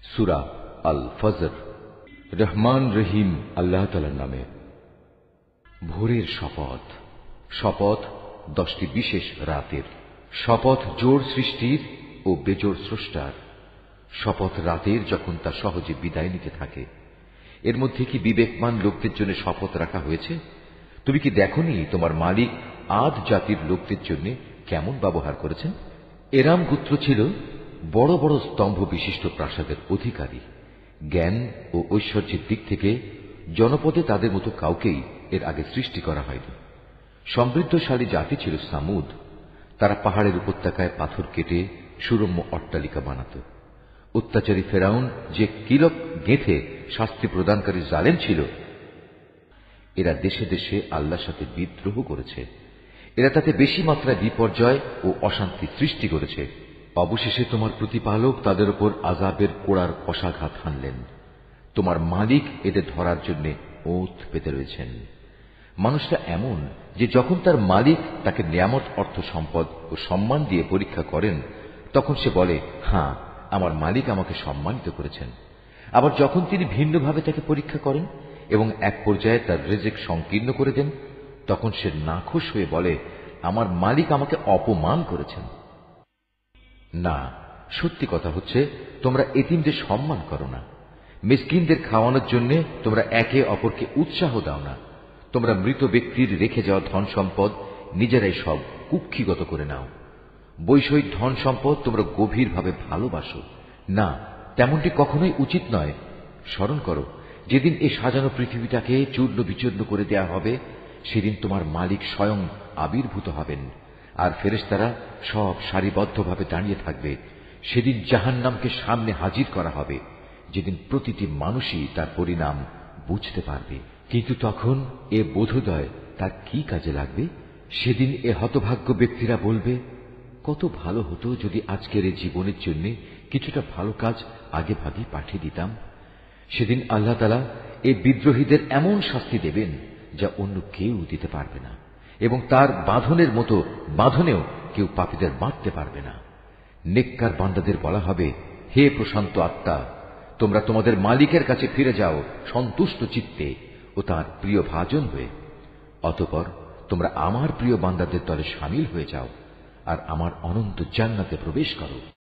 সূরা আল ফজর। রহমান রহিম আল্লাহ তাআলার নামে। ভোরের শপথ। শপথ 10টি বিশেষ রাতের। শপথ জোড় সৃষ্টির ও বেজোড় স্রষ্টার। শপথ রাতের যখন তা সহজে বিদায় নিতে থাকে। এর মধ্যে কি বিবেকমান লোকদের জন্য শপথ রাখা হয়েছে? তুমি কি দেখনি তোমার মালিক আদ জাতির লোকদের জন্য কেমন ব্যবহার করেছেন? এরাম গোত্র ছিল বড় বড় স্তম্ভ বিশিষ্ট প্রাসাদের অধিকারী। জ্ঞান ও ঐশ্বর্যের দিক থেকে জনপদে তাদের মতো কাউকেই এর আগে সৃষ্টি করা হয়নি। সমৃদ্ধশালী জাতি ছিল সামুদ। তারা পাহাড়ের উপত্যকায় পাথর কেটে সুরম্য অট্টালিকা বানাত। অত্যাচারী ফেরাউন যে কিলক গেঁথে শাস্তি প্রদানকারী জালেম ছিল, এরা দেশে দেশে আল্লাহর সাথে বিদ্রোহ করেছে। এরা তাতে বেশি মাত্রায় বিপর্যয় ও অশান্তি সৃষ্টি করেছে। অবশেষে তোমার প্রতিপালক তাদের উপর আযাবের কোড়ার কষাঘাত হানলেন। তোমার মালিক এদের ধরার জন্য ওঁত পেতে রয়েছেন। মানুষটা এমন যে যখন তার মালিক তাকে নিয়ামত, অর্থ সম্পদ ও সম্মান দিয়ে পরীক্ষা করেন, তখন সে বলে, হ্যাঁ, আমার মালিক আমাকে সম্মানিত করেছেন। আবার যখন তিনি ভিন্নভাবে তাকে পরীক্ষা করেন এবং এক পর্যায়ে তার রিজিক সংকীর্ণ করে দেন, তখন সে নাখুশ হয়ে বলে, আমার মালিক আমাকে অপমান করেছেন। না, সত্যি কথা হচ্ছে তোমরা এতিমদের সম্মান করো না। মিসকিনদের খাওয়ানোর জন্য তোমরা একে অপরকে উৎসাহ দাও না। তোমরা মৃত ব্যক্তির রেখে যাওয়া ধন সম্পদ নিজেরাই সব কুক্ষিগত করে নাও। বৈষয়িক ধন সম্পদ তোমরা গভীরভাবে ভালোবাসো না, তেমনটি কখনোই উচিত নয়। স্মরণ করো, যেদিন এই সাজানো পৃথিবীটাকে চূর্ণ বিচূর্ণ করে দেয়া হবে, সেদিন তোমার মালিক স্বয়ং আবির্ভূত হবেন, আর ফেরেশতারা সব সারিবদ্ধভাবে দাঁড়িয়ে থাকবে। সেদিন জাহান্নামকে সামনে হাজির করা হবে, যেদিন প্রতিটি মানুষই তার পরিণাম বুঝতে পারবে। কিন্তু তখন এ বোধোদয় তার কি কাজে লাগবে? সেদিন এ হতভাগ্য ব্যক্তিরা বলবে, কত ভালো হতো যদি আজকের এই জীবনের জন্য কিছুটা ভালো কাজ আগে ভাগে পাঠিয়ে দিতাম। সেদিন আল্লাহ তাআলা এই বিদ্রোহীদের এমন শাস্তি দেবেন যা অন্য কেউ দিতে পারবে না, এবং তার বাঁধনের মতো বাঁধনেও কেউ পাপীদের বাঁধতে পারবে না। নেককার বান্দাদের বলা হবে, হে প্রশান্ত আত্মা, তোমরা তোমাদের মালিকের কাছে ফিরে যাও সন্তুষ্ট চিত্তে ও তার প্রিয় ভাজন হয়ে। অতঃপর তোমরা আমার প্রিয় বান্দাদের দলে শামিল হয়ে যাও আর আমার অনন্ত জান্নাতে প্রবেশ করো।